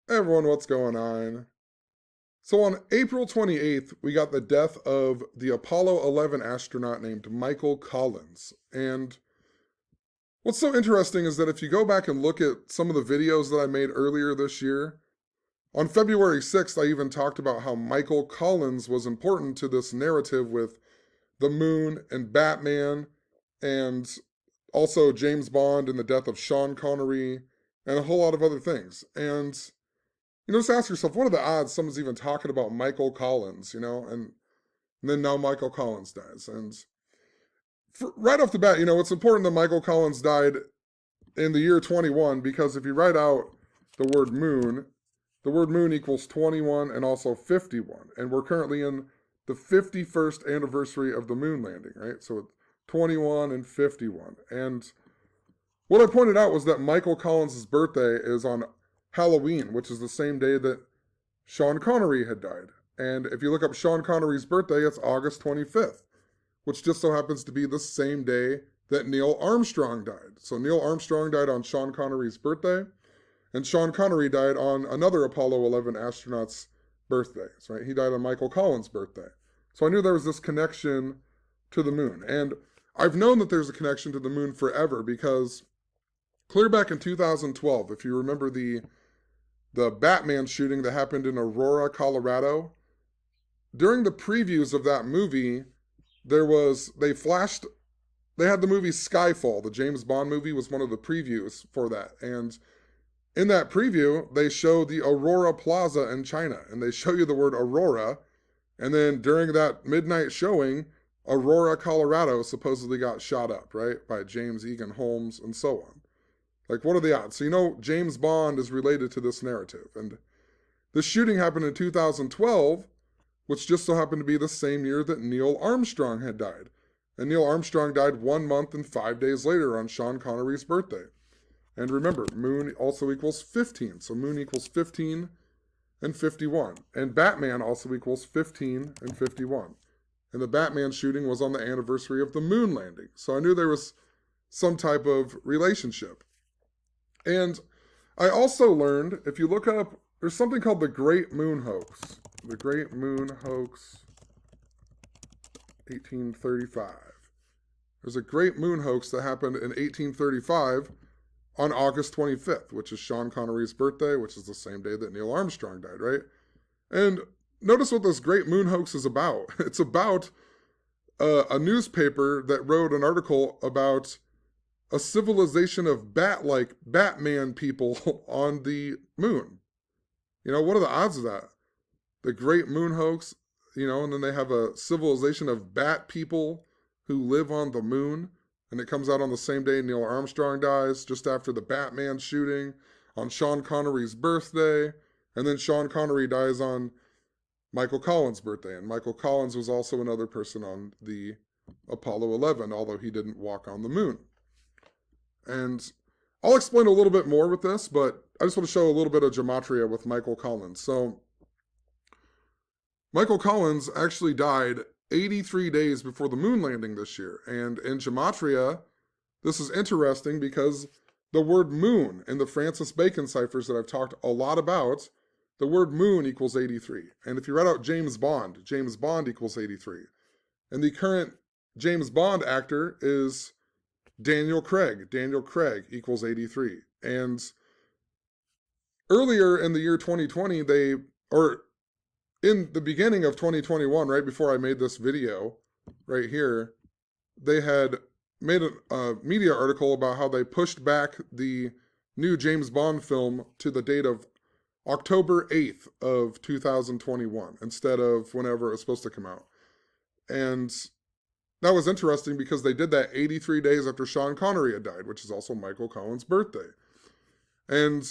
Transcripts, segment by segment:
Hey everyone, what's going on? So on April 28th, we got the death of the Apollo 11 astronaut named Michael Collins. And what's so interesting is that if you go back and look at some of the videos that I made earlier this year, on February 6th, I even talked about how Michael Collins was important to this narrative with the moon and Batman and also James Bond and the death of Sean Connery and a whole lot of other things. And just ask yourself, what are the odds someone's even talking about Michael Collins, and then now Michael Collins dies. And right off the bat, it's important that Michael Collins died in the year 21 because if you write out the word moon equals 21 and also 51. And we're currently in the 51st anniversary of the moon landing, right? So 21 and 51. And what I pointed out was that Michael Collins' birthday is on Halloween, which is the same day that Sean Connery had died. And if you look up Sean Connery's birthday, it's August 25th, which just so happens to be the same day that Neil Armstrong died. So Neil Armstrong died on Sean Connery's birthday, and Sean Connery died on another Apollo 11 astronaut's birthdays, right? He died on Michael Collins' birthday. So I knew there was this connection to the moon. And I've known that there's a connection to the moon forever because clear back in 2012, if you remember the Batman shooting that happened in Aurora, Colorado, during the previews of that movie, they had the movie Skyfall. The James Bond movie was one of the previews for that. And in that preview, they show the Aurora Plaza in China, and they show you the word Aurora. And then during that midnight showing, Aurora, Colorado supposedly got shot up, right, by James Egan Holmes and so on. Like, what are the odds? So James Bond is related to this narrative. And the shooting happened in 2012, which just so happened to be the same year that Neil Armstrong had died. And Neil Armstrong died 1 month and 5 days later on Sean Connery's birthday. And remember, moon also equals 15. So moon equals 15 and 51. And Batman also equals 15 and 51. And the Batman shooting was on the anniversary of the moon landing. So I knew there was some type of relationship. And I also learned, if you look up, there's something called the Great Moon Hoax. The Great Moon Hoax, 1835. There's a Great Moon Hoax that happened in 1835 on August 25th, which is Sean Connery's birthday, which is the same day that Neil Armstrong died, right? And notice what this Great Moon Hoax is about. It's about a newspaper that wrote an article about a civilization of bat-like Batman people on the moon. What are the odds of that? The Great Moon Hoax, and then they have a civilization of bat people who live on the moon, and it comes out on the same day Neil Armstrong dies, just after the Batman shooting, on Sean Connery's birthday, and then Sean Connery dies on Michael Collins' birthday, and Michael Collins was also another person on the Apollo 11, although he didn't walk on the moon. And I'll explain a little bit more with this, but I just want to show a little bit of gematria with Michael Collins. So Michael Collins actually died 83 days before the moon landing this year. And in gematria, this is interesting because the word moon in the Francis Bacon ciphers that I've talked a lot about, the word moon equals 83. And if you write out James Bond equals 83. And the current James Bond actor is Daniel Craig. Daniel Craig equals 83. And earlier in the year 2020, in the beginning of 2021, right before I made this video, right here, they had made a media article about how they pushed back the new James Bond film to the date of October 8th of 2021 instead of whenever it was supposed to come out. And that was interesting because they did that 83 days after Sean Connery had died, which is also Michael Collins' birthday. And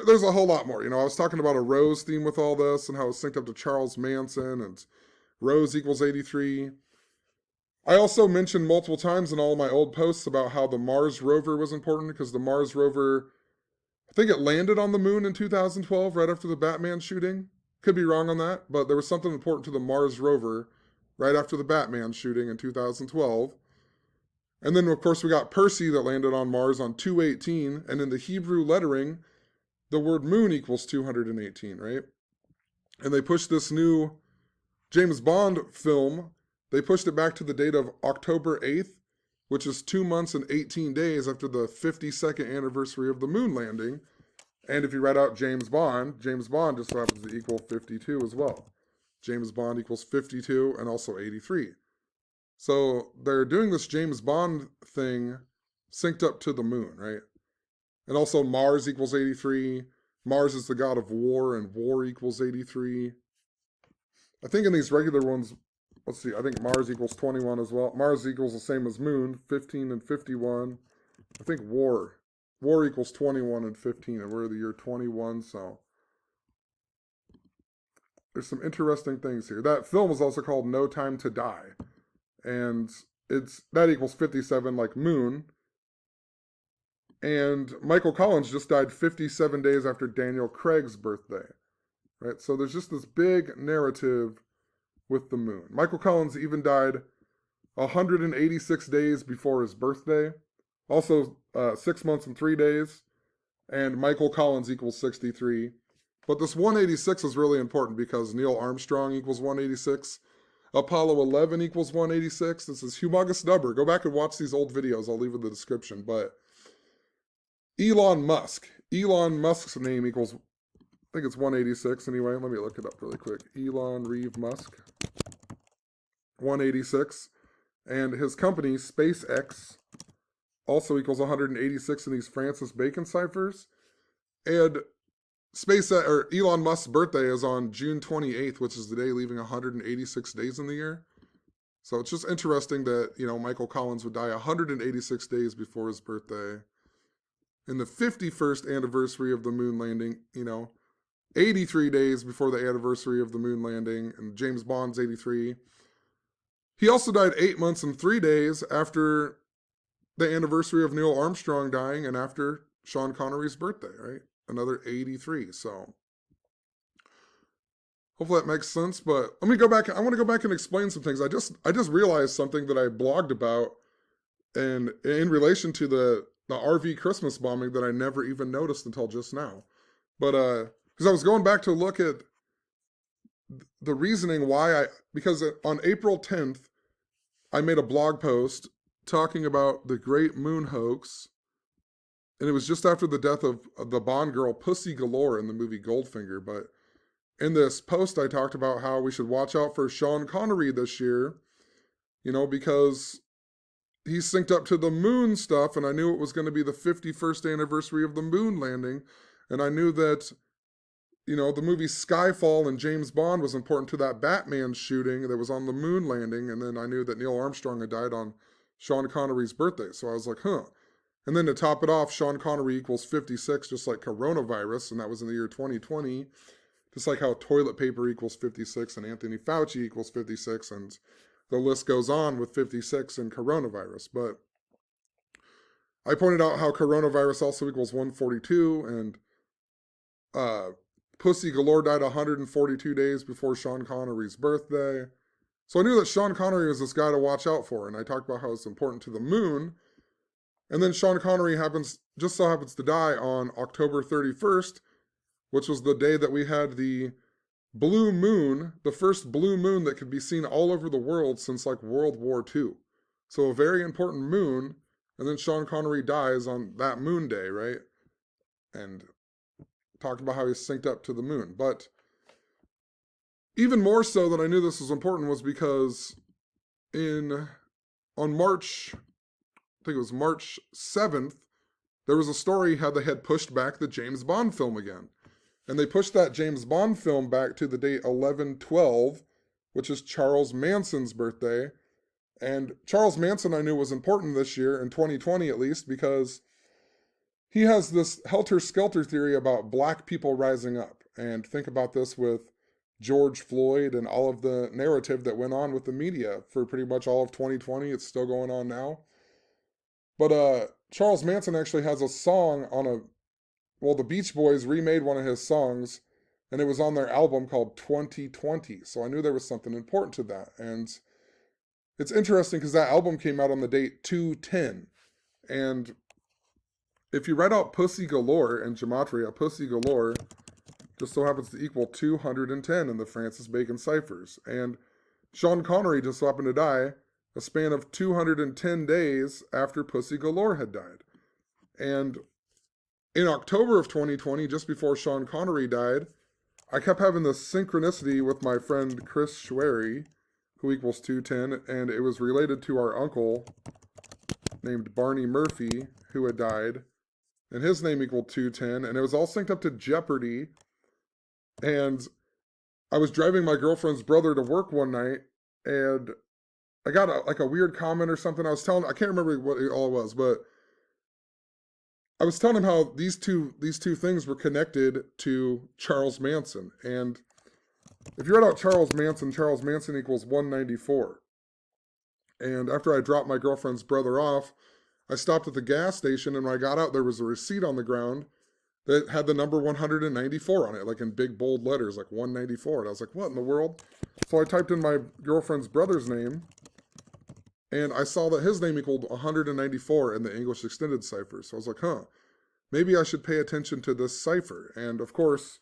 there's a whole lot more. I was talking about a Rose theme with all this and how it's synced up to Charles Manson and Rose equals 83. I also mentioned multiple times in all my old posts about how the Mars rover was important because the Mars rover, I think it landed on the moon in 2012 right after the Batman shooting. Could be wrong on that, but there was something important to the Mars rover right after the Batman shooting in 2012. And then, of course, we got Percy that landed on Mars on 2/18, and in the Hebrew lettering, the word moon equals 218, right? And they pushed this new James Bond film, they pushed it back to the date of October 8th, which is 2 months and 18 days after the 52nd anniversary of the moon landing. And if you write out James Bond just so happens to equal 52 as well. James Bond equals 52 and also 83. So they're doing this James Bond thing synced up to the moon, right? And also Mars equals 83. Mars is the god of war, and war equals 83. I think in these regular ones, let's see, I think Mars equals 21 as well. Mars equals the same as moon, 15 and 51. I think war equals 21 and 15, and we're in the year 21, so there's some interesting things here. That film is also called No Time to Die, and that equals 57 like moon. And Michael Collins just died 57 days after Daniel Craig's birthday, right? So there's just this big narrative with the moon. Michael Collins even died 186 days before his birthday. Also 6 months and 3 days. And Michael Collins equals 63. But this 186 is really important because Neil Armstrong equals 186. Apollo 11 equals 186. This is humongous number. Go back and watch these old videos. I'll leave in the description. But Elon Musk's name equals, I think it's 186 anyway. Let me look it up really quick. Elon Reeve Musk, 186. And his company, SpaceX, also equals 186 in these Francis Bacon ciphers. And Elon Musk's birthday is on June 28th, which is the day leaving 186 days in the year. So it's just interesting that, Michael Collins would die 186 days before his birthday. In the 51st anniversary of the moon landing, 83 days before the anniversary of the moon landing, and James Bond's 83. He also died 8 months and 3 days after the anniversary of Neil Armstrong dying and after Sean Connery's birthday, right? Another 83. So hopefully that makes sense. But let me go back. I want to go back and explain some things. I just realized something that I blogged about, and in relation to the RV Christmas bombing that I never even noticed until just now. But because I was going back to look at the reasoning because on April 10th, I made a blog post talking about the Great Moon Hoax, and it was just after the death of the Bond girl Pussy Galore in the movie Goldfinger. But in this post, I talked about how we should watch out for Sean Connery this year, because he's synced up to the moon stuff, and I knew it was going to be the 51st anniversary of the moon landing, and I knew that, the movie Skyfall and James Bond was important to that Batman shooting that was on the moon landing, and then I knew that Neil Armstrong had died on Sean Connery's birthday, so I was like, huh. And then to top it off, Sean Connery equals 56, just like coronavirus, and that was in the year 2020, just like how toilet paper equals 56, and Anthony Fauci equals 56, and the list goes on with 56 and coronavirus. But I pointed out how coronavirus also equals 142, and Pussy Galore died 142 days before Sean Connery's birthday. So I knew that Sean Connery was this guy to watch out for, and I talked about how it's important to the moon. And then Sean Connery just so happens to die on October 31st, which was the day that we had the blue moon, the first blue moon that could be seen all over the world since like World War II. So a very important moon, and then Sean Connery dies on that moon day, right? And talked about how he's synced up to the moon. But even more so that I knew this was important was because on March, I think it was March 7th, there was a story how they had pushed back the James Bond film again. And they pushed that James Bond film back to the date 11/12, which is Charles Manson's birthday. And Charles Manson I knew was important this year, in 2020 at least, because he has this helter-skelter theory about black people rising up. And think about this with George Floyd and all of the narrative that went on with the media for pretty much all of 2020. It's still going on now. But Charles Manson actually has a song the Beach Boys remade one of his songs, and it was on their album called 2020. So I knew there was something important to that. And it's interesting because that album came out on the date 2/10. And if you write out Pussy Galore in Gematria, Pussy Galore just so happens to equal 210 in the Francis Bacon ciphers. And Sean Connery just so happened to die a span of 210 days after Pussy Galore had died. And in October of 2020, just before Sean Connery died, I kept having this synchronicity with my friend Chris Schwery, who equals 210, and it was related to our uncle named Barney Murphy, who had died, and his name equaled 210, and it was all synced up to Jeopardy. And I was driving my girlfriend's brother to work one night, and I got a weird comment or something. I can't remember what it all was, but I was telling him how these two things were connected to Charles Manson. And if you write out Charles Manson equals 194. And after I dropped my girlfriend's brother off, I stopped at the gas station, and when I got out, there was a receipt on the ground that had the number 194 on it, like in big bold letters, like 194. And I was like, what in the world? So I typed in my girlfriend's brother's name, and I saw that his name equaled 194 in the English extended cipher. So I was like, maybe I should pay attention to this cipher. And of course,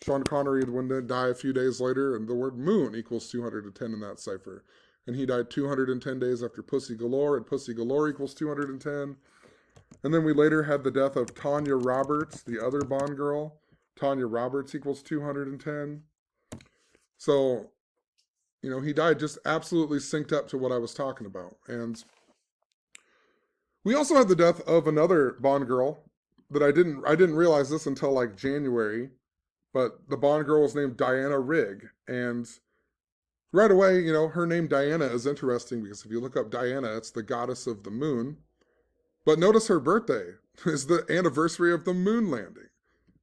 Sean Connery would die a few days later, and the word moon equals 210 in that cipher. And he died 210 days after Pussy Galore, and Pussy Galore equals 210. And then we later had the death of Tanya Roberts, the other Bond girl. Tanya Roberts equals 210. So, he died just absolutely synced up to what I was talking about. And we also had the death of another Bond girl that I didn't realize this until like January, but the Bond girl was named Diana Rigg. And right away, her name Diana is interesting because if you look up Diana, it's the goddess of the moon. But notice her birthday is the anniversary of the moon landing.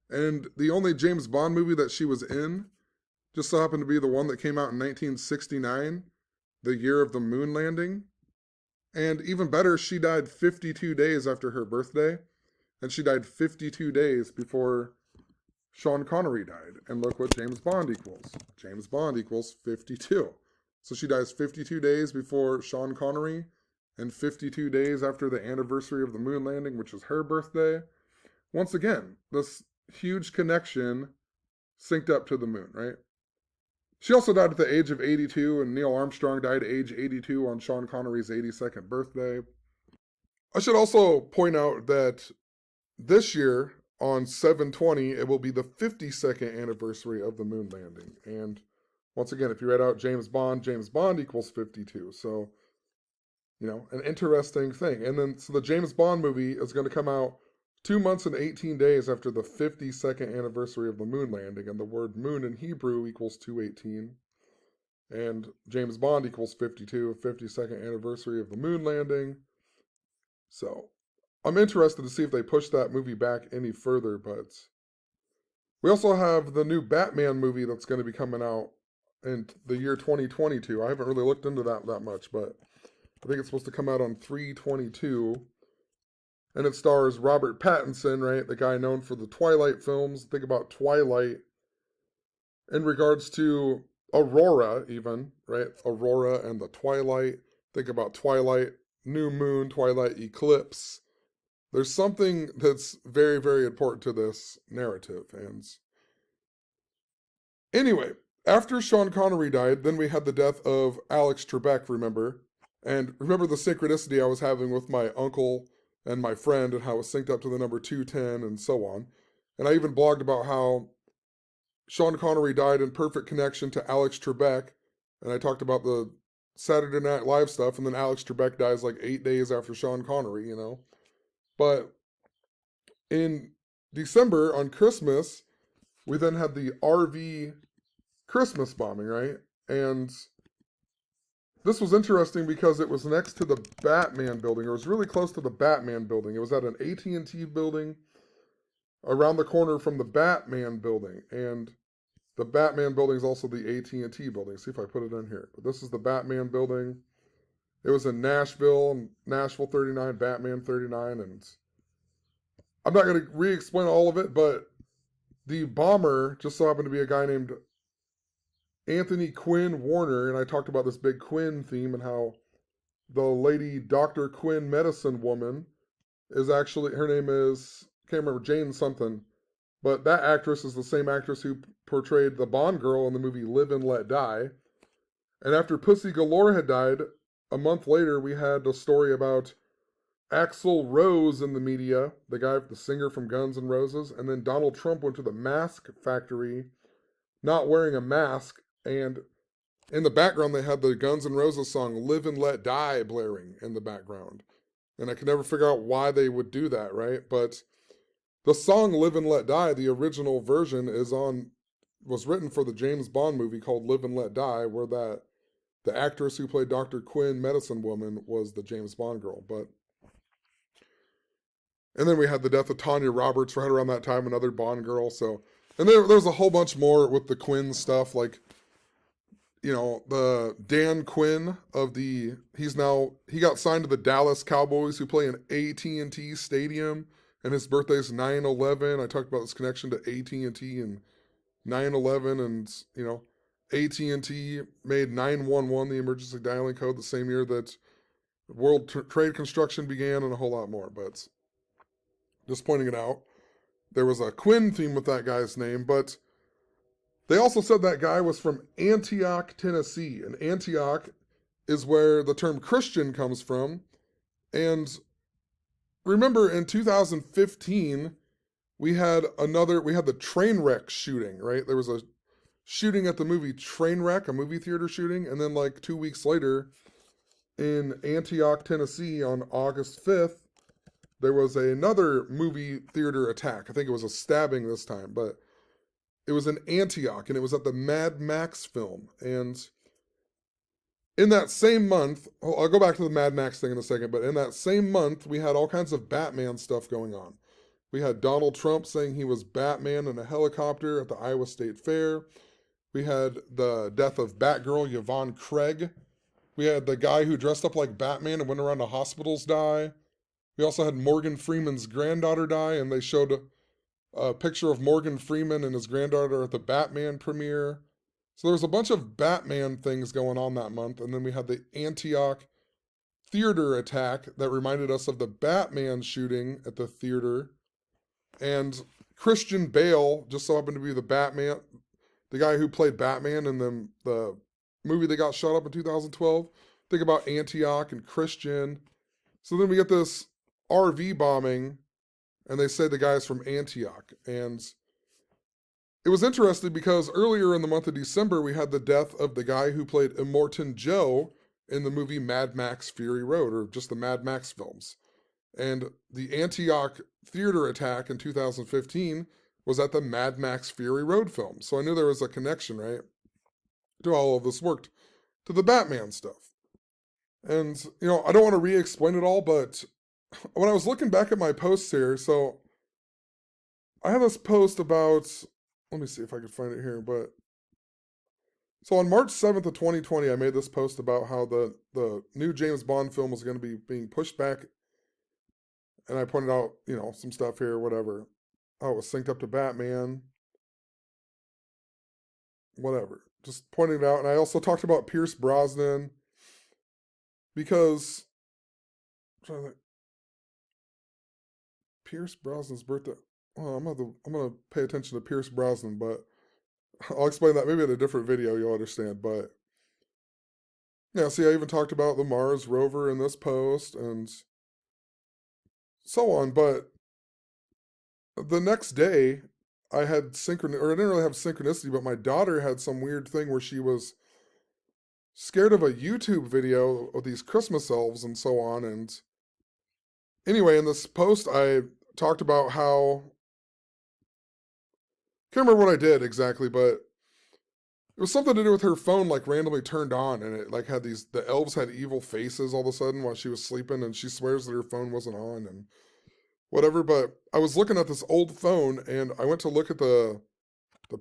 And the only James Bond movie that she was in just so happened to be the one that came out in 1969, the year of the moon landing. And even better, she died 52 days after her birthday. And she died 52 days before Sean Connery died. And look what James Bond equals. James Bond equals 52. So she dies 52 days before Sean Connery and 52 days after the anniversary of the moon landing, which is her birthday. Once again, this huge connection synced up to the moon, right? She also died at the age of 82, and Neil Armstrong died at age 82 on Sean Connery's 82nd birthday. I should also point out that this year, on 7/20, it will be the 52nd anniversary of the moon landing. And once again, if you write out James Bond equals 52. So, an interesting thing. And then, so the James Bond movie is going to come out 2 months and 18 days after the 52nd anniversary of the moon landing. And the word moon in Hebrew equals 218. And James Bond equals 52, 52nd anniversary of the moon landing. So, I'm interested to see if they push that movie back any further, but we also have the new Batman movie that's going to be coming out in the year 2022. I haven't really looked into that much, but I think it's supposed to come out on 3/22. And it stars Robert Pattinson, right? The guy known for the Twilight films. Think about Twilight in regards to Aurora, even, right? Aurora and the Twilight. Think about Twilight, new moon, Twilight eclipse. There's something that's very, very important to this narrative. And anyway, after Sean Connery died, then we had the death of Alex Trebek, remember? And remember the synchronicity I was having with my uncle and my friend and how it was synced up to the number 210 and so on. And I even blogged about how Sean Connery died in perfect connection to Alex Trebek. And I talked about the Saturday Night Live stuff, and then Alex Trebek dies like 8 days after Sean Connery, But in December, on Christmas, we then had the RV Christmas bombing, right? And this was interesting because it was next to the Batman building. It was really close to the Batman building. It was at an AT&T building around the corner from the Batman building. And the Batman building is also the AT&T building. See if I put it in here. But this is the Batman building. It was in Nashville 39, Batman 39. And I'm not going to re-explain all of it, but the bomber just so happened to be a guy named Anthony Quinn Warner, and I talked about this big Quinn theme and how the lady Dr. Quinn medicine woman is actually, her name is, can't remember, Jane something. But that actress is the same actress who portrayed the Bond girl in the movie Live and Let Die. And after Pussy Galore had died, a month later, we had a story about Axl Rose in the media, the singer from Guns N' Roses, and then Donald Trump went to the mask factory not wearing a mask, and in the background they had the Guns N' Roses song Live and Let Die blaring in the background. And I could never figure out why they would do that, right? But the song Live and Let Die, the original version, was written for the James Bond movie called Live and Let Die, where the actress who played Dr. Quinn, Medicine Woman, was the James Bond girl. And then we had the death of Tanya Roberts right around that time, another Bond girl. So, and there's a whole bunch more with the Quinn stuff, like, the Dan Quinn he got signed to the Dallas Cowboys, who play in AT&T Stadium, and his birthday's 9/11. I talked about this connection to AT&T and 9/11, and AT&T made 911 the emergency dialing code the same year that World Trade construction began, and a whole lot more. But just pointing it out, there was a Quinn theme with that guy's name, but they also said that guy was from Antioch, Tennessee. And Antioch is where the term Christian comes from. And remember, in 2015, we had the train wreck shooting, right? There was a shooting at the movie Trainwreck, a movie theater shooting. And then, like 2 weeks later, in Antioch, Tennessee, on August 5th, there was another movie theater attack. I think it was a stabbing this time, but it was in Antioch, and it was at the Mad Max film. And in that same month, I'll go back to the Mad Max thing in a second, but in that same month, we had all kinds of Batman stuff going on. We had Donald Trump saying he was Batman in a helicopter at the Iowa State Fair. We had the death of Batgirl Yvonne Craig. We had the guy who dressed up like Batman and went around to hospitals die. We also had Morgan Freeman's granddaughter die, and they showed a picture of Morgan Freeman and his granddaughter at the Batman premiere. So there was a bunch of Batman things going on that month, and then we had the Antioch theater attack that reminded us of the Batman shooting at the theater. And Christian Bale just so happened to be the guy who played Batman in the movie that got shot up in 2012. Think about Antioch and Christian. So then we get this RV bombing, and they say the guy's from Antioch. And it was interesting because earlier in the month of December, we had the death of the guy who played Immortan Joe in the movie Mad Max Fury Road, or just the Mad Max films. And the Antioch theater attack in 2015 was at the Mad Max Fury Road film. So I knew there was a connection, right, to all of this worked to the Batman stuff. And, I don't want to re-explain it all, but when I was looking back at my posts here, so I have this post about, let me see if I can find it here, but so on March 7th of 2020, I made this post about how the new James Bond film was going to be being pushed back, and I pointed out, some stuff here, whatever, how it was synced up to Batman, whatever, just pointing it out. And I also talked about Pierce Brosnan, because Pierce Brosnan's birthday. Well, I'm gonna pay attention to Pierce Brosnan, but I'll explain that maybe in a different video. You'll understand. But yeah, see, I even talked about the Mars rover in this post and so on. But the next day, I had I didn't really have synchronicity, but my daughter had some weird thing where she was scared of a YouTube video of these Christmas elves and so on. And anyway, in this post, I talked about how, can't remember what I did exactly, but it was something to do with her phone, like randomly turned on, and it like had the elves had evil faces all of a sudden while she was sleeping, and she swears that her phone wasn't on and whatever. But I was looking at this old phone, and I went to look at the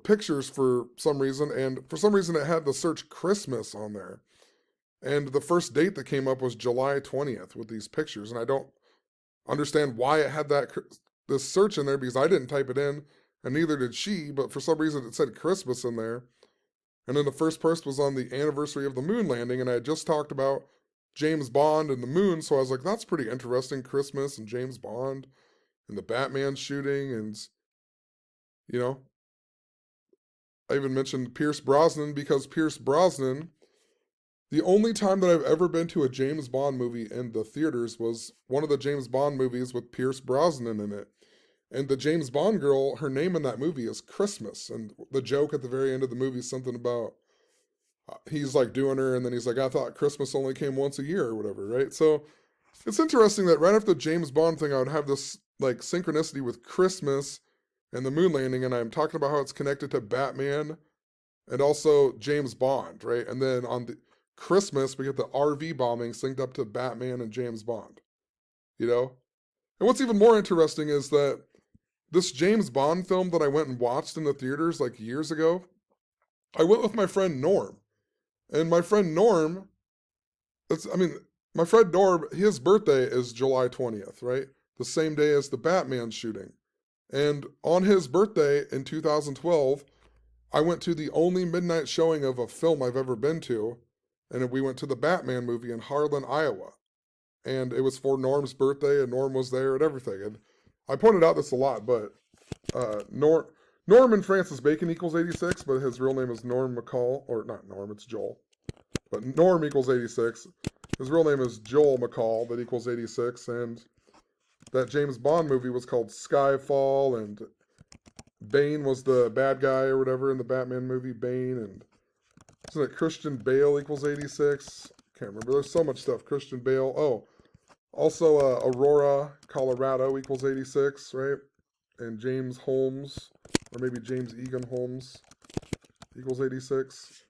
pictures for some reason, and for some reason it had the search Christmas on there. And the first date that came up was July 20th with these pictures, and I don't understand why it had this search in there, because I didn't type it in, and neither did she, but for some reason it said Christmas in there. And then the first post was on the anniversary of the moon landing, and I had just talked about James Bond and the moon. So I was like, that's pretty interesting. Christmas and James Bond and the Batman shooting. And, you know, I even mentioned Pierce Brosnan because Pierce Brosnan, the only time that I've ever been to a James Bond movie in the theaters was one of the James Bond movies with Pierce Brosnan in it. And the James Bond girl, her name in that movie is Christmas. And the joke at the very end of the movie is something about he's like doing her, and then he's like, I thought Christmas only came once a year or whatever, right? So it's interesting that right after the James Bond thing, I would have this like synchronicity with Christmas and the moon landing, and I'm talking about how it's connected to Batman and also James Bond, right? And then on the Christmas, we get the RV bombing synced up to Batman and James Bond, you know? And what's even more interesting is that this James Bond film that I went and watched in the theaters like years ago, I went with my friend Norm. And my friend Norm, I mean, my friend Norm, his birthday is July 20th, right? The same day as the Batman shooting. And on his birthday in 2012, I went to the only midnight showing of a film I've ever been to. And we went to the Batman movie in Harlan, Iowa. And it was for Norm's birthday, and Norm was there and everything. And I pointed out this a lot, but Norm and Francis Bacon equals 86, but his real name is Norm McCall, or not Norm, it's Joel. But Norm equals 86. His real name is Joel McCall, that equals 86, and that James Bond movie was called Skyfall, and Bane was the bad guy or whatever in the Batman movie, Bane, and isn't it Christian Bale equals 86? Can't remember. There's so much stuff. Christian Bale. Oh, also Aurora, Colorado equals 86, right? And James Holmes, or maybe James Egan Holmes equals 86.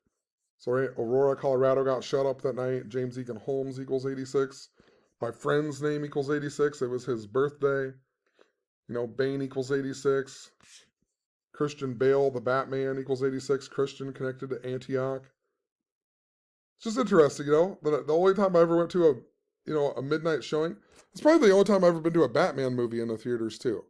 So, right, Aurora, Colorado got shut up that night. James Egan Holmes equals 86. My friend's name equals 86. It was his birthday. You know, Bane equals 86. Christian Bale, the Batman, equals 86. Christian connected to Antioch. It's just interesting, you know. The only time I ever went to a midnight showing, it's probably the only time I've ever been to a Batman movie in the theaters too.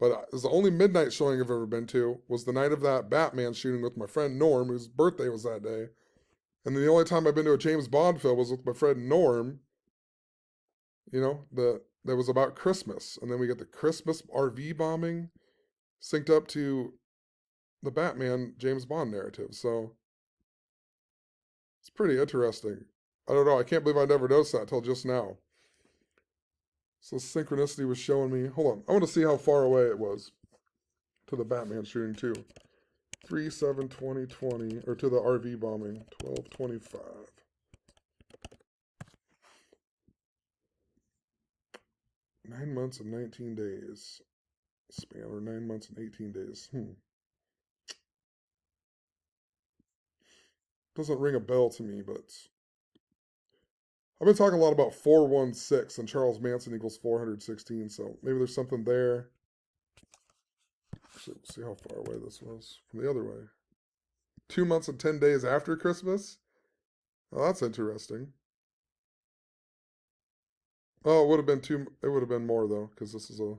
But it's the only midnight showing I've ever been to was the night of that Batman shooting with my friend Norm, whose birthday was that day. And then the only time I've been to a James Bond film was with my friend Norm, you know, that was about Christmas. And then we get the Christmas RV bombing synced up to the Batman James Bond narrative. So it's pretty interesting. I don't know. I can't believe I never noticed that till just now. So synchronicity was showing me. Hold on. I want to see how far away it was to the Batman shooting too. 3/7/2020, or to the RV bombing, 12/25. 9 months and 19 days span, or 9 months and 18 days. Doesn't ring a bell to me, but I've been talking a lot about 416 and Charles Manson equals 416, so maybe there's something there. Actually, we'll see how far away this was from the other way. 2 months and 10 days after Christmas? Oh, that's interesting. Oh, it would have been it would have been more though, because this is it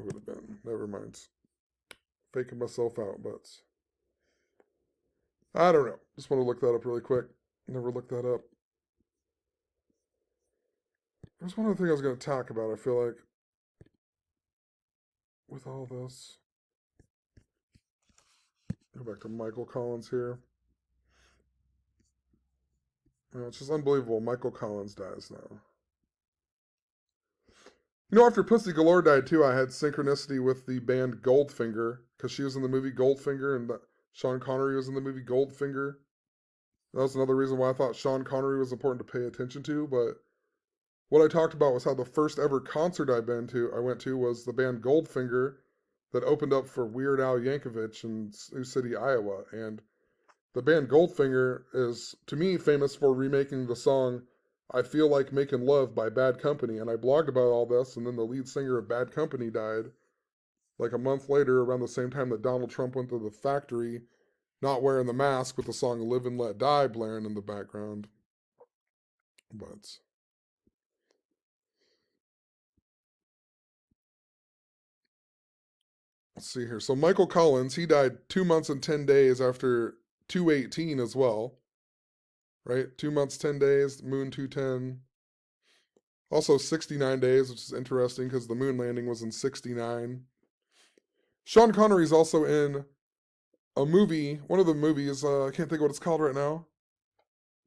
would have been, never mind. Faking myself out, but I don't know. Just want to look that up really quick. Never looked that up. There's one other thing I was going to talk about, I feel like, with all this. Go back to Michael Collins here. It's just unbelievable. Michael Collins dies now. You know, after Pussy Galore died too, I had synchronicity with the band Goldfinger, because she was in the movie Goldfinger, and Sean Connery was in the movie Goldfinger. That was another reason why I thought Sean Connery was important to pay attention to. But what I talked about was how the first ever concert I went to was the band Goldfinger that opened up for Weird Al Yankovic in Sioux City, Iowa. And the band Goldfinger is, to me, famous for remaking the song I Feel Like Making Love by Bad Company. And I blogged about all this, and then the lead singer of Bad Company died like a month later, around the same time that Donald Trump went to the factory, not wearing the mask, with the song Live and Let Die blaring in the background. But let's see here. So Michael Collins, he died 2 months and 10 days after 218 as well. right? 2 months, 10 days, moon 210. Also 69 days, which is interesting because the moon landing was in 69. Sean Connery's also in a movie, one of the movies, I can't think of what it's called right now.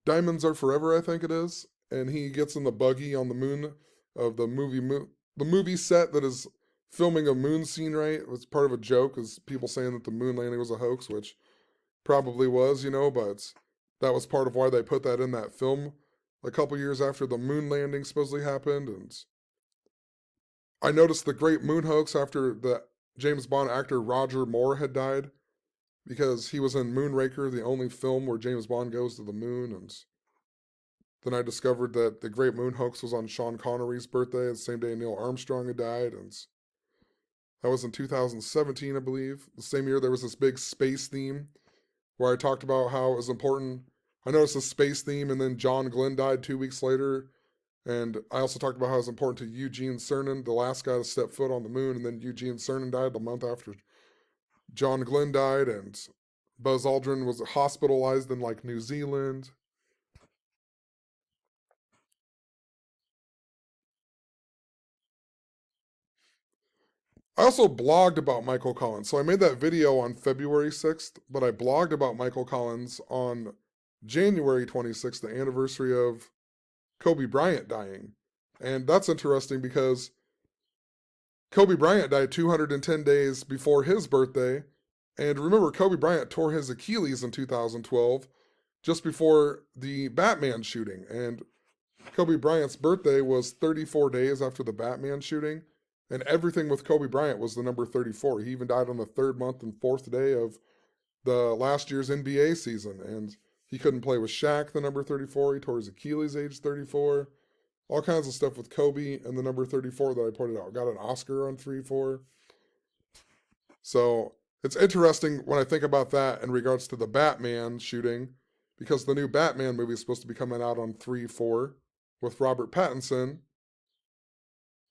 Diamonds Are Forever, I think it is. And he gets in the buggy on the moon of the movie set that is filming a moon scene, right? It was part of a joke, is people saying that the moon landing was a hoax, which probably was, but that was part of why they put that in that film a couple years after the moon landing supposedly happened. And I noticed the Great Moon Hoax after the James Bond actor Roger Moore had died because he was in Moonraker, the only film where James Bond goes to the moon. And then I discovered that the Great Moon Hoax was on Sean Connery's birthday, the same day Neil Armstrong had died. And that was in 2017, I believe. The same year there was this big space theme where I talked about how it was important. I noticed a space theme, and then John Glenn died 2 weeks later. And I also talked about how it was important to Eugene Cernan, the last guy to step foot on the moon. And then Eugene Cernan died the month after John Glenn died. And Buzz Aldrin was hospitalized in like New Zealand. I also blogged about Michael Collins. So I made that video on February 6th, but I blogged about Michael Collins on January 26th, the anniversary of Kobe Bryant dying. And that's interesting because Kobe Bryant died 210 days before his birthday. And remember, Kobe Bryant tore his Achilles in 2012, just before the Batman shooting. And Kobe Bryant's birthday was 34 days after the Batman shooting. And everything with Kobe Bryant was the number 34. He even died on the third month and fourth day of the last year's NBA season. And he couldn't play with Shaq, the number 34. He tore his Achilles age 34. All kinds of stuff with Kobe and the number 34 that I pointed out. Got an Oscar on 3-4. So it's interesting when I think about that in regards to the Batman shooting, because the new Batman movie is supposed to be coming out on 3-4 with Robert Pattinson.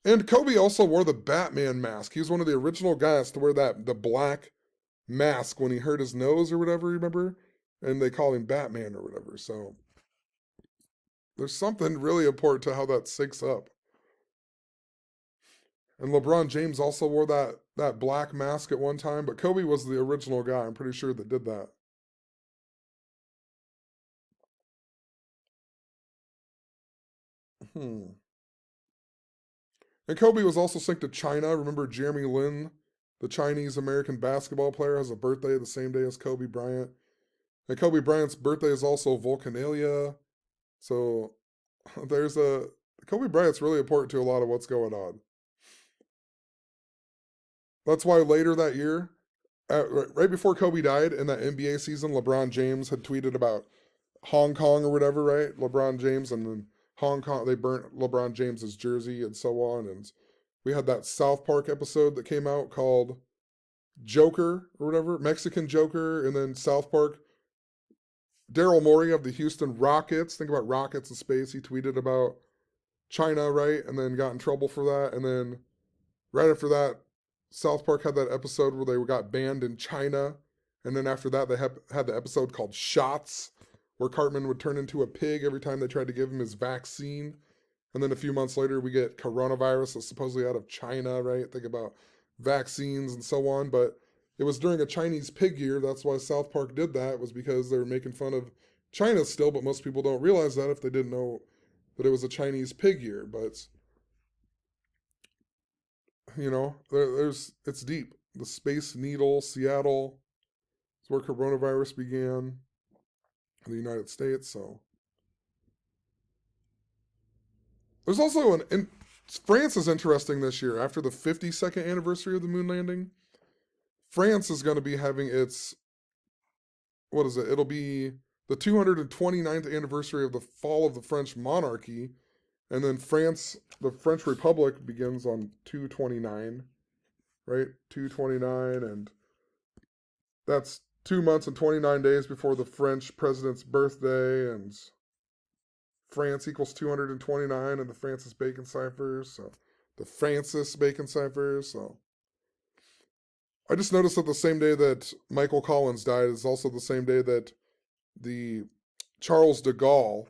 And Kobe also wore the Batman mask. He was one of the original guys to wear the black mask when he hurt his nose or whatever, remember? And they call him Batman or whatever. So there's something really important to how that syncs up. And LeBron James also wore that black mask at one time, but Kobe was the original guy, I'm pretty sure, that did that. Hmm. And Kobe was also synced to China. Remember Jeremy Lin, the Chinese American basketball player, has a birthday the same day as Kobe Bryant. And Kobe Bryant's birthday is also Volcanalia. So there's a Kobe Bryant's really important to a lot of what's going on. That's why later that year, right before Kobe died in that NBA season, LeBron James had tweeted about Hong Kong or whatever, right? LeBron James, and then Hong Kong, they burnt LeBron James's jersey and so on. And we had that South Park episode that came out called Joker or whatever, Mexican Joker, and then South Park. Daryl Morey of the Houston Rockets, think about rockets in space, he tweeted about China, right? And then got in trouble for that. And then right after that, South Park had that episode where they got banned in China. And then after that, they had the episode called Shots, where Cartman would turn into a pig every time they tried to give him his vaccine. And then a few months later, we get coronavirus that's supposedly out of China, right? Think about vaccines and so on. But it was during a Chinese pig year. That's why South Park did that, it was because they were making fun of China still. But most people don't realize that if they didn't know that it was a Chinese pig year. But, it's deep. The Space Needle, Seattle, is where coronavirus began in the United States. So there's also France is interesting this year. After the 52nd anniversary of the moon landing, France is going to be having its, what is it? It'll be the 229th anniversary of the fall of the French monarchy. And then the French Republic begins on 229, right? 229, and that's 2 months and 29 days before the French president's birthday. And France equals 229 in the Francis Bacon ciphers. So the Francis Bacon ciphers. So I just noticed that the same day that Michael Collins died is also the same day that the Charles de Gaulle,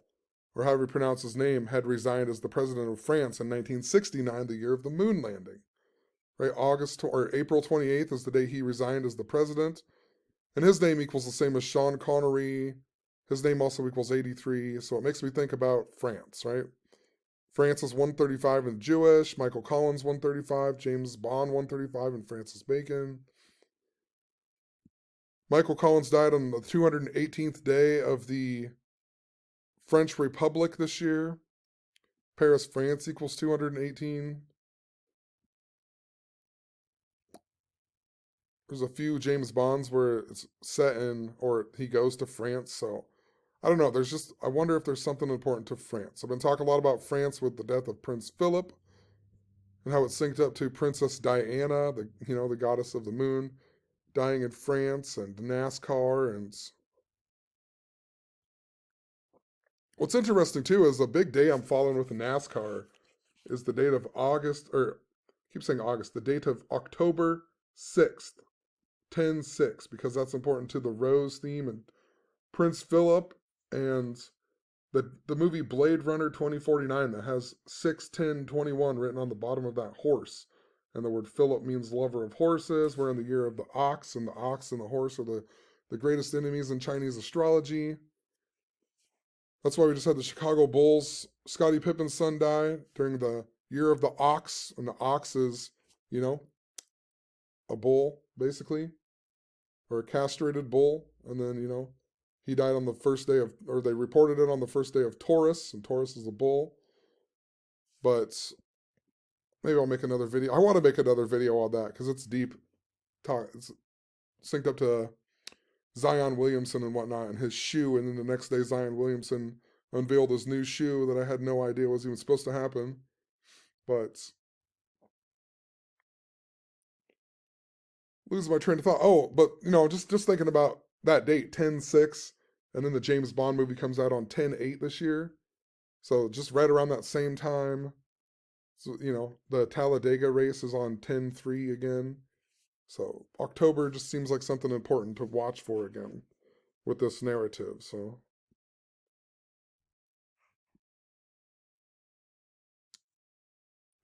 or however you pronounce his name, had resigned as the president of France in 1969, the year of the moon landing. Right, April 28th is the day he resigned as the president, and his name equals the same as Sean Connery. His name also equals 83, so it makes me think about France, right? France is 135 in Jewish, Michael Collins 135, James Bond 135, and Francis Bacon. Michael Collins died on the 218th day of the French Republic this year. Paris, France equals 218. There's a few James Bonds where it's set in, or he goes to France, so I don't know. I wonder if there's something important to France. I've been talking a lot about France with the death of Prince Philip and how it's synced up to Princess Diana, the goddess of the moon, dying in France, and NASCAR. And what's interesting too is a big day I'm following with the NASCAR is the date of August, or I keep saying August, the date of October 6th, 10/6, because that's important to the Rose theme and Prince Philip and the movie Blade Runner 2049 that has 6/10/21 written on the bottom of that horse. And the word Philip means lover of horses. We're in the year of the ox, and the ox and the horse are the greatest enemies in Chinese astrology. That's why we just had the Chicago Bulls, Scottie Pippen's son, die during the year of the ox, and the ox is, you know, a bull, basically, or a castrated bull. And then, he died on the first day of, or they reported it on the first day of Taurus, and Taurus is a bull. But maybe I'll make another video. I want to make another video on that because it's deep. It's synced up to Zion Williamson and whatnot, and his shoe. And then the next day, Zion Williamson unveiled his new shoe that I had no idea was even supposed to happen. But losing my train of thought. Oh, but just thinking about that date, 10/6, and then the James Bond movie comes out on 10/8 this year. So just right around that same time. So, the Talladega race is on 10/3 again. So October just seems like something important to watch for again with this narrative. So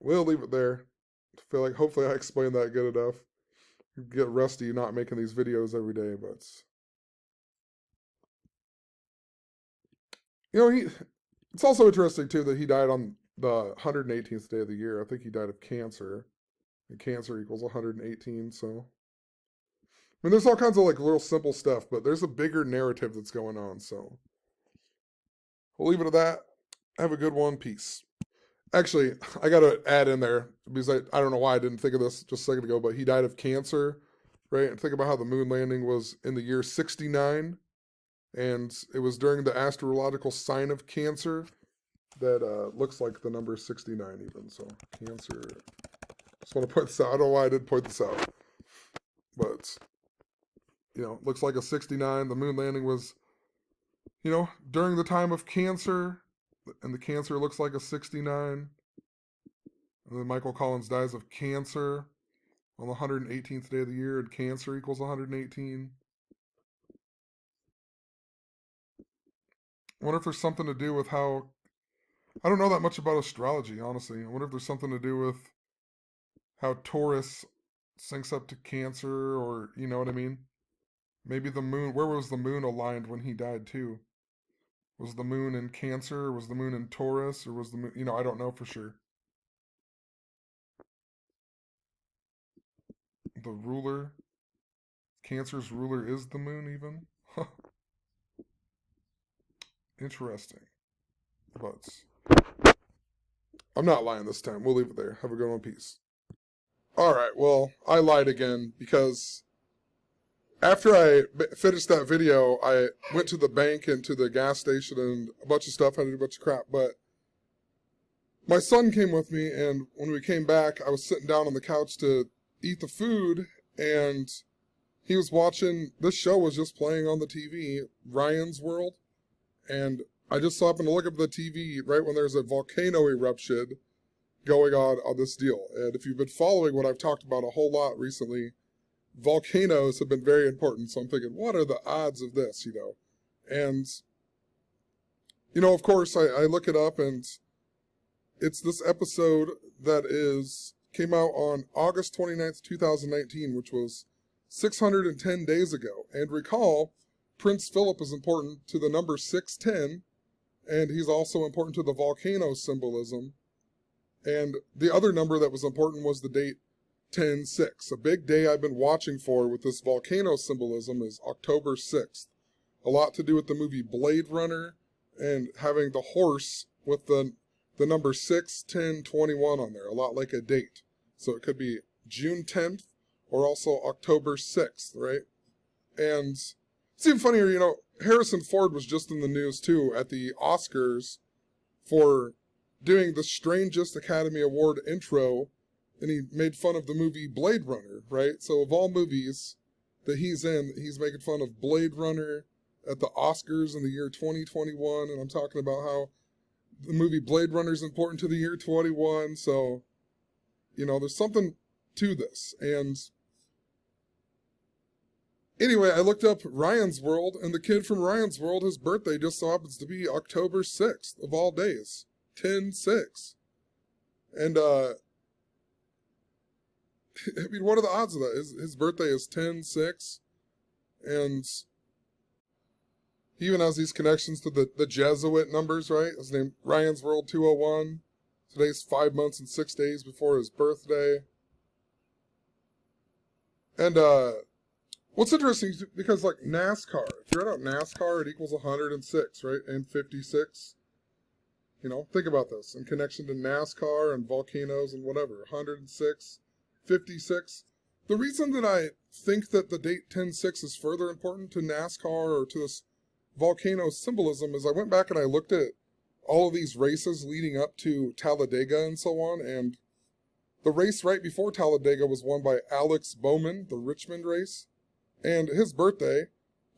we'll leave it there. I feel like hopefully I explained that good enough. Get rusty not making these videos every day, but it's also interesting too that he died on the 118th day of the year. I think he died of cancer. And cancer equals 118, so I mean there's all kinds of like little simple stuff, but there's a bigger narrative that's going on, so we'll leave it at that. Have a good one. Peace. Actually, I gotta add in there, because I don't know why I didn't think of this just a second ago, but he died of cancer, right? And think about how the moon landing was in the year 69, and it was during the astrological sign of Cancer that looks like the number 69 even. So Cancer. Just want to point this out. I don't know why I didn't point this out, but looks like a 69. The moon landing was, during the time of Cancer, and the Cancer looks like a 69. And then Michael Collins dies of cancer on the 118th day of the year, and cancer equals 118. I wonder if there's something to do with how, I don't know that much about astrology, honestly. I wonder if there's something to do with how Taurus syncs up to Cancer, or you know what I mean? Maybe the moon, where was the moon aligned when he died too? Was the moon in Cancer, or was the moon in Taurus, or was the moon, I don't know for sure. The ruler, Cancer's ruler is the moon even? Interesting. But I'm not lying this time. We'll leave it there. Have a good one. Peace. Alright, well, I lied again because after I finished that video, I went to the bank and to the gas station and a bunch of stuff. I had to do a bunch of crap, but my son came with me, and when we came back, I was sitting down on the couch to eat the food, and he was watching, this show was just playing on the TV, Ryan's World, and I just so happened to look up the TV right when there's a volcano eruption going on this deal. And if you've been following what I've talked about a whole lot recently, volcanoes have been very important. So I'm thinking, what are the odds of this, And You know, of course, I look it up, and it's this episode that came out on August 29th, 2019, which was 610 days ago. And recall, Prince Philip is important to the number 610, and he's also important to the volcano symbolism. And the other number that was important was the date 10/6. A big day I've been watching for with this volcano symbolism is October 6th. A lot to do with the movie Blade Runner and having the horse with the number 6, 10, 21 on there, a lot like a date. So it could be June 10th or also October 6th, right? And it's even funnier, you know, Harrison Ford was just in the news too at the Oscars for doing the strangest Academy Award intro, and he made fun of the movie Blade Runner, right? So of all movies that he's in, he's making fun of Blade Runner at the Oscars in the year 2021, and I'm talking about how the movie Blade Runner is important to the year 21, so, you know, there's something to this. And anyway, I looked up Ryan's World, and the kid from Ryan's World, his birthday just so happens to be October 6th, of all days. 10/6. And, I mean, what are the odds of that? His birthday is 10/6, and he even has these connections to the Jesuit numbers, right? His name, Ryan's World 201. Today's 5 months and 6 days before his birthday. And, what's interesting, because, like, NASCAR, if you write out NASCAR, it equals 106, right? And 56. You know, think about this in connection to NASCAR and volcanoes and whatever. 106, 56. The reason that I think that the date 10/6 is further important to NASCAR or to this volcano symbolism is I went back and I looked at all of these races leading up to Talladega and so on, and the race right before Talladega was won by Alex Bowman, the Richmond race, and his birthday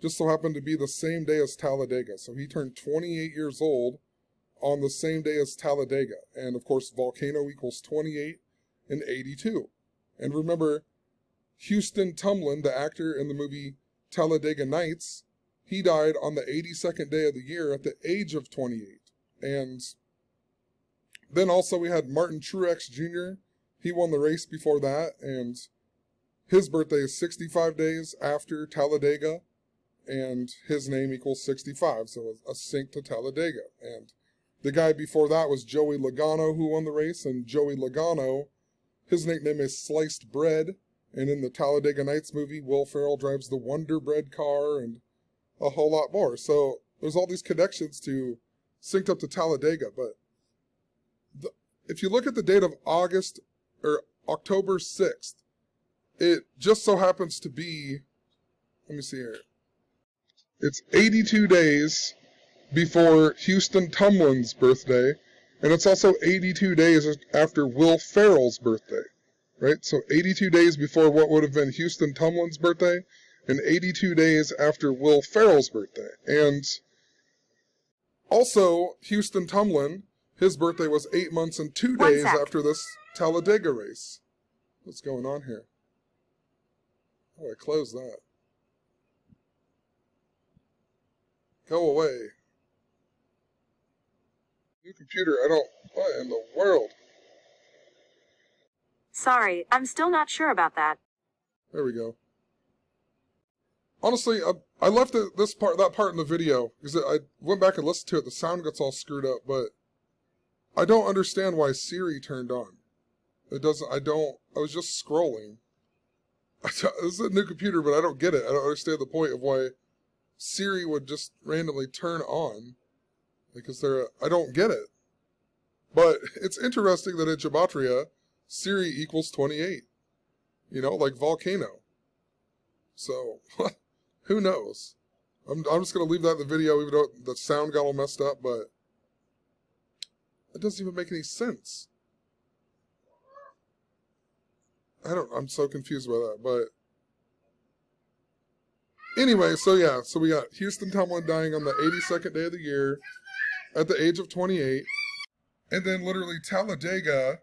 just so happened to be the same day as Talladega. So he turned 28 years old on the same day as Talladega. And of course, volcano equals 28 and 82. And remember, Houston Tumlin, the actor in the movie Talladega Nights, he died on the 82nd day of the year at the age of 28. And then also we had Martin Truex Jr. He won the race before that, and his birthday is 65 days after Talladega, and his name equals 65, so a sync to Talladega. And the guy before that was Joey Logano, who won the race, and Joey Logano, his nickname is Sliced Bread, and in the Talladega Nights movie, Will Ferrell drives the Wonder Bread car, and a whole lot more. So there's all these connections to synced up to Talladega, but if you look at the date of October 6th, it just so happens to be, let me see here, it's 82 days before Houston Tumlin's birthday, and it's also 82 days after Will Ferrell's birthday, right? So 82 days before what would have been Houston Tumlin's birthday, and 82 days after Will Ferrell's birthday. And also, Houston Tumlin, his birthday was 8 months and 2 days after this Talladega race. What's going on here? Oh, I closed that. Go away. New computer, what in the world? Sorry, I'm still not sure about that. There we go. Honestly, I left that part in the video, because I went back and listened to it, the sound gets all screwed up, but I don't understand why Siri turned on. I was just scrolling. This is a new computer, but I don't get it. I don't understand the point of why Siri would just randomly turn on. Because I don't get it. But it's interesting that in Gematria, Siri equals 28. You know, like volcano. So, who knows? I'm just going to leave that in the video, even though the sound got all messed up, but it doesn't even make any sense. I'm so confused by that, but anyway, so we got Houston Tumlin dying on the 82nd day of the year at the age of 28, and then literally Talladega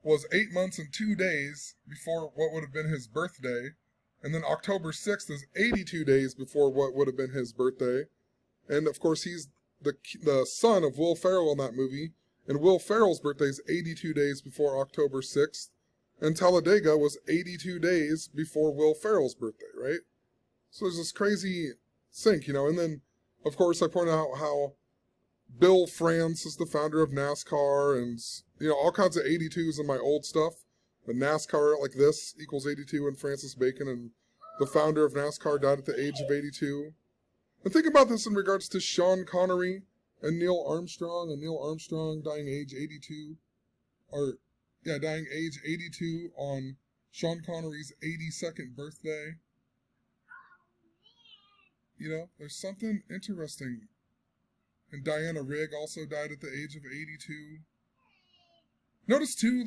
was 8 months and 2 days before what would have been his birthday, and then October 6th is 82 days before what would have been his birthday, and of course he's the son of Will Ferrell in that movie, and Will Ferrell's birthday is 82 days before October 6th, and Talladega was 82 days before Will Ferrell's birthday, right? So there's this crazy sync, and then, of course, I pointed out how Bill France is the founder of NASCAR, and, all kinds of 82s in my old stuff. But NASCAR like this equals 82, and Francis Bacon, and the founder of NASCAR died at the age of 82. And think about this in regards to Sean Connery and Neil Armstrong dying age 82, dying age 82 on Sean Connery's 82nd birthday. There's something interesting. And Diana Rigg also died at the age of 82. Notice too,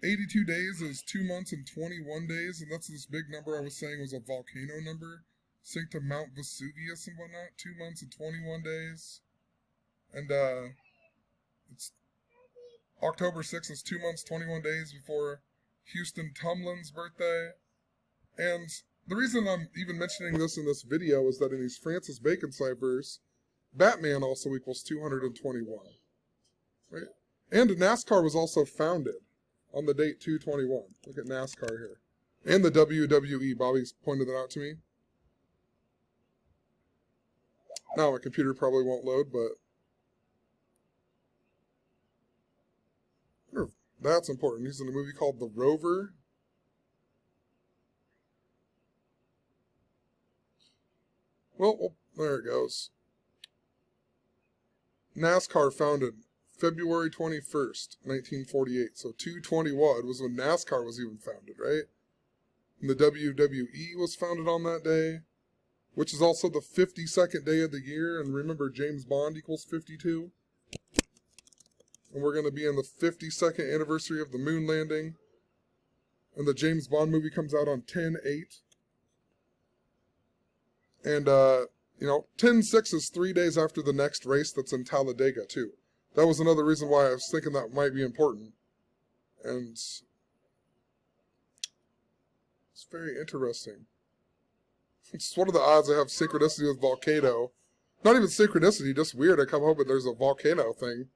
82 days is 2 months and 21 days, and that's this big number I was saying was a volcano number, synced to Mount Vesuvius and whatnot, 2 months and 21 days. And it's October 6th is 2 months, 21 days before Houston Tumlin's birthday. And the reason I'm even mentioning this in this video is that in these Francis Bacon ciphers, Batman also equals 221, right? And NASCAR was also founded on the date 221. Look at NASCAR here. And the WWE. Bobby's pointed that out to me. Now my computer probably won't load, but I wonder if that's important. He's in a movie called The Rover. Well, there it goes. NASCAR founded February 21st, 1948. So 221 was when NASCAR was even founded, right? And the WWE was founded on that day, which is also the 52nd day of the year. And remember, James Bond equals 52. And we're going to be in the 52nd anniversary of the moon landing. And the James Bond movie comes out on 10/8. And, 10/6 is 3 days after the next race that's in Talladega, too. That was another reason why I was thinking that might be important. And it's very interesting. It's what are the odds I have synchronicity with Volcano? Not even synchronicity, just weird. I come home and there's a volcano thing.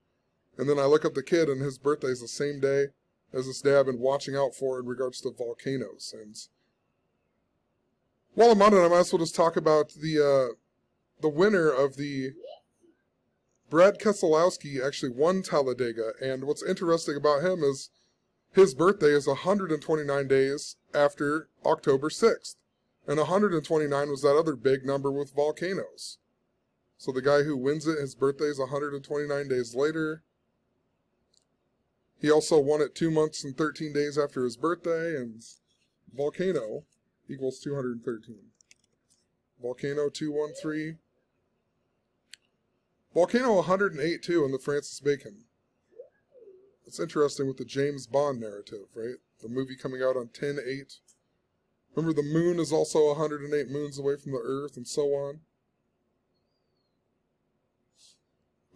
And then I look up the kid and his birthday is the same day as this day I've been watching out for in regards to volcanoes. And while I'm on it, I might as well just talk about the winner of the Brad Keselowski actually won Talladega, and what's interesting about him is his birthday is 129 days after October 6th, and 129 was that other big number with volcanoes. So the guy who wins it, his birthday is 129 days later. He also won it 2 months and 13 days after his birthday, and volcano equals 213. Volcano 213. Volcano 108 too in the Francis Bacon. It's interesting with the James Bond narrative, right? The movie coming out on 10/8. Remember, the moon is also 108 moons away from the Earth, and so on.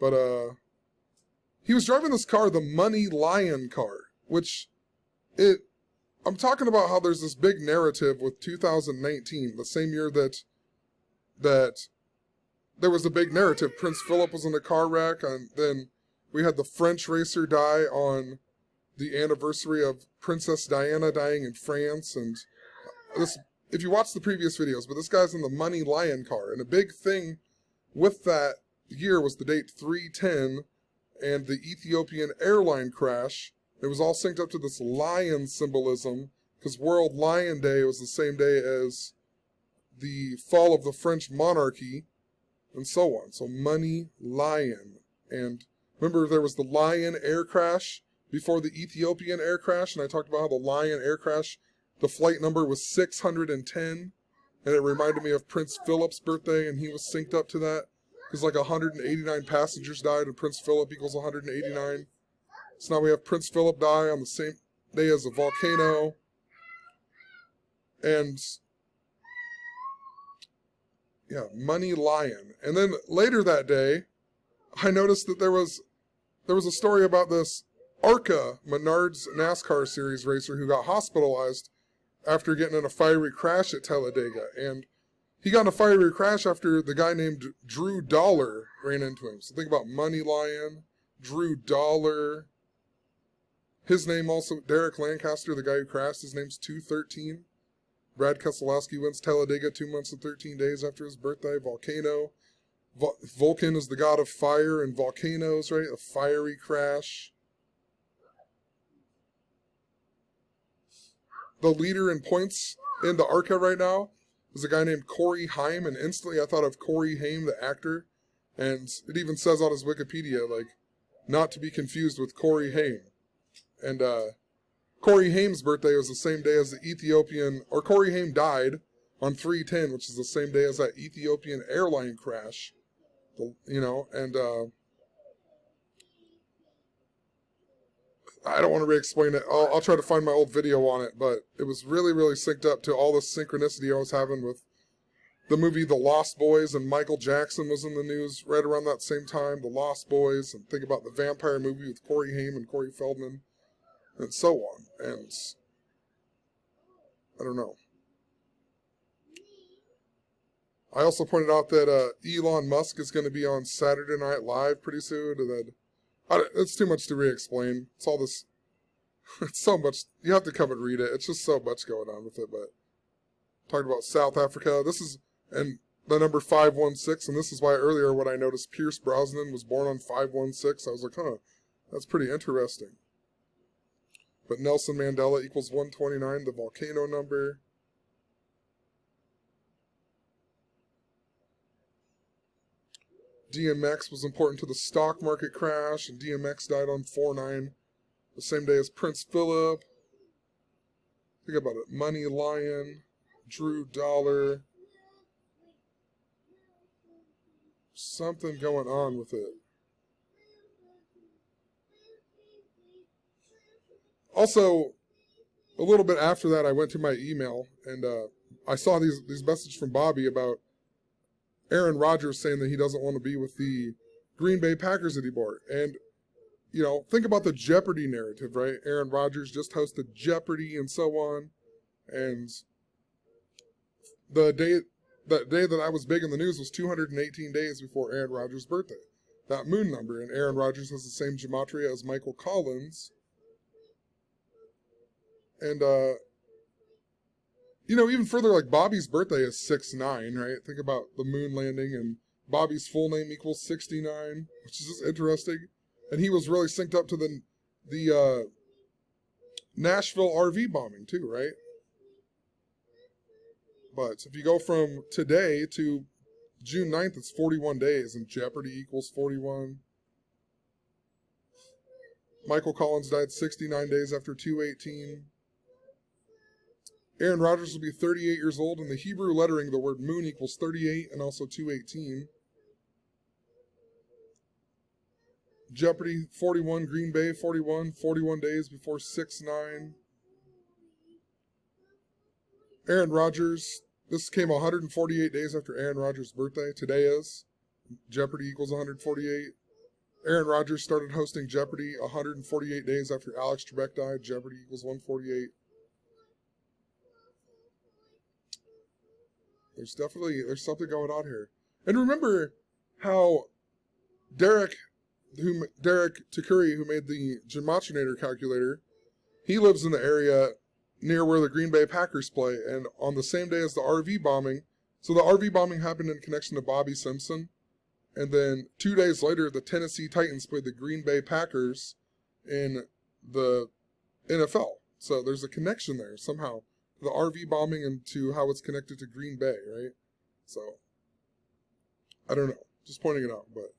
But he was driving this car, the Money Lion car, which I'm talking about how there's this big narrative with 2019, the same year that there was a big narrative. Prince Philip was in a car wreck, and then we had the French racer die on the anniversary of Princess Diana dying in France. And this, if you watch the previous videos, but this guy's in the Money Lion car. And a big thing with that year was the date 310 and the Ethiopian airline crash. It was all synced up to this lion symbolism, because World Lion Day was the same day as the fall of the French monarchy, and so on. So Money Lion. And remember, there was the Lion air crash before the Ethiopian air crash, and I talked about how the Lion air crash, the flight number was 610, and it reminded me of Prince Philip's birthday, and he was synced up to that, because 189 passengers died, and Prince Philip equals 189. So now we have Prince Philip die on the same day as a volcano, and yeah, Money Lion. And then later that day, I noticed that there was a story about this ARCA, Menard's NASCAR series racer, who got hospitalized after getting in a fiery crash at Talladega. And he got in a fiery crash after the guy named Drew Dollar ran into him. So think about Money Lion, Drew Dollar. His name also, Derek Lancaster, the guy who crashed, his name's 213. Brad Keselowski wins Talladega 2 months and 13 days after his birthday. Volcano. Vulcan is the god of fire and volcanoes, right? A fiery crash. The leader in points in the ARCA right now is a guy named Corey Haim, and instantly I thought of Corey Haim, the actor, and it even says on his Wikipedia, like, not to be confused with Corey Haim. And Corey Haim's birthday was the same day as the Ethiopian, or Corey Haim died on 3/10, which is the same day as that Ethiopian airline crash, you know, and I don't want to re-explain it. I'll try to find my old video on it, but it was really, really synced up to all the synchronicity I was having with the movie The Lost Boys, and Michael Jackson was in the news right around that same time, The Lost Boys, and think about the vampire movie with Corey Haim and Corey Feldman, and so on. And I don't know. I also pointed out that Elon Musk is going to be on Saturday Night Live pretty soon, and then it's too much to re-explain. It's all this, it's so much, you have to come and read it. It's just so much going on with it, but talking about South Africa, this is, and the number 516, and this is why earlier when I noticed Pierce Brosnan was born on 516, I was like, huh, that's pretty interesting. But Nelson Mandela equals 129, the volcano number. DMX was important to the stock market crash, and DMX died on 4/9, the same day as Prince Philip. Think about it. Money Lion, Drew Dollar. Something going on with it. Also, a little bit after that, I went to my email, and I saw these messages from Bobby about Aaron Rodgers saying that he doesn't want to be with the Green Bay Packers anymore. And, you know, think about the Jeopardy narrative, right? Aaron Rodgers just hosted Jeopardy and so on. And that day that I was big in the news was 218 days before Aaron Rodgers' birthday. That moon number. And Aaron Rodgers has the same gematria as Michael Collins. And, you know, even further, like Bobby's birthday is 6/9, right? Think about the moon landing, and Bobby's full name equals 69, which is just interesting. And he was really synced up to the Nashville RV bombing too, right? But if you go from today to June 9th, it's 41 days, and Jeopardy equals 41. Michael Collins died 69 days after 2/18. Aaron Rodgers will be 38 years old. In the Hebrew lettering, the word moon equals 38 and also 2/18. Jeopardy, 41. Green Bay, 41. 41 days before 6/9. Aaron Rodgers, this came 148 days after Aaron Rodgers' birthday. Today is. Jeopardy equals 148. Aaron Rodgers started hosting Jeopardy 148 days after Alex Trebek died. Jeopardy equals 148. There's something going on here. And remember how Derek Takuri, who made the Gematrinator calculator, he lives in the area near where the Green Bay Packers play, and on the same day as the RV bombing, so the RV bombing happened in connection to Bobby Simpson, and then 2 days later, the Tennessee Titans played the Green Bay Packers in the NFL. So there's a connection there somehow. The RV bombing and to how it's connected to Green Bay, right? So, I don't know. Just pointing it out, but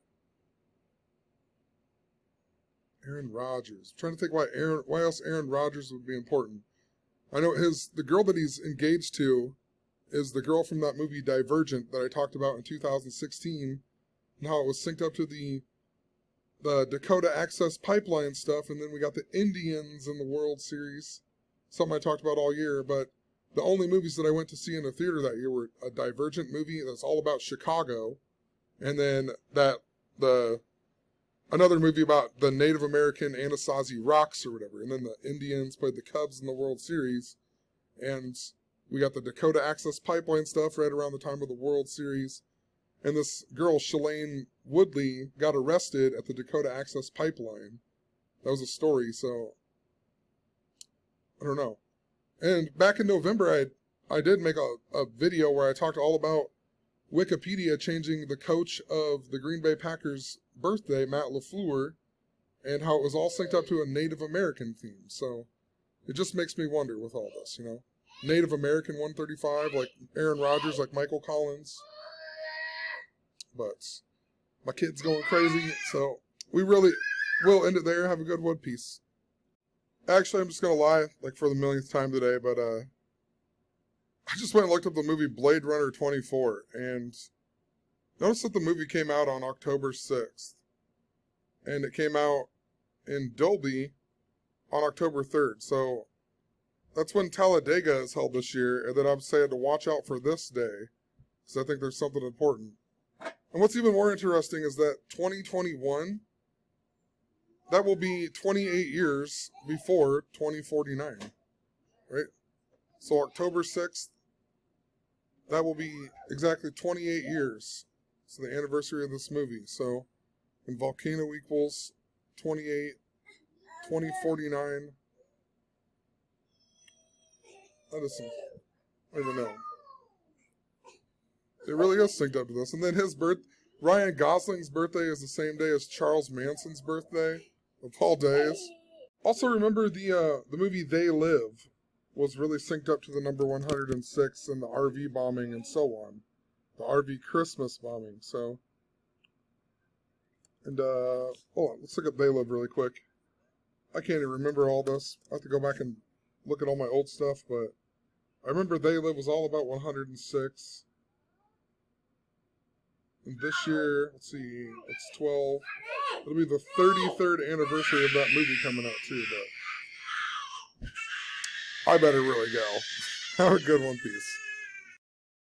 Aaron Rodgers. I'm trying to think why else Aaron Rodgers would be important. I know the girl that he's engaged to is the girl from that movie Divergent that I talked about in 2016, and how it was synced up to the Dakota Access Pipeline stuff, and then we got the Indians in the World Series. Something I talked about all year, but the only movies that I went to see in the theater that year were a Divergent movie that's all about Chicago, and then another movie about the Native American Anasazi Rocks or whatever, and then the Indians played the Cubs in the World Series, and We got the Dakota Access Pipeline stuff right around the time of the World Series. And this girl, Shailene Woodley, got arrested at the Dakota Access Pipeline. That was a story, so I don't know. And back in November, I did make a video where I talked all about Wikipedia changing the coach of the Green Bay Packers' birthday, Matt LaFleur, and how it was all synced up to a Native American theme. So it just makes me wonder with all this, you know. Native American 135, like Aaron Rodgers, like Michael Collins. But my kid's going crazy, so we really will end it there. Have a good one. Peace. Actually, I'm just going to lie, like for the millionth time today, but I just went and looked up the movie Blade Runner 24, and noticed that the movie came out on October 6th, and it came out in Dolby on October 3rd, so that's when Talladega is held this year, and then I'm saying to watch out for this day, because I think there's something important. And what's even more interesting is that 2021, that will be 28 years before 2049, right? So October 6th, that will be exactly 28 years. So the anniversary of this movie. So, and Volcano equals 28, 2049. That is some, I don't even know. It really is synced up to this. And then Ryan Gosling's birthday is the same day as Charles Manson's birthday, of all days. Also remember the movie They Live was really synced up to the number 106 and the RV bombing and so on. The RV Christmas bombing, so. And, hold on, let's look at They Live really quick. I can't even remember all this. I have to go back and look at all my old stuff, but I remember They Live was all about 106. And this year, let's see, it's 12. It'll be the 33rd anniversary of that movie coming out too, but I better really go. Have a good one, peace.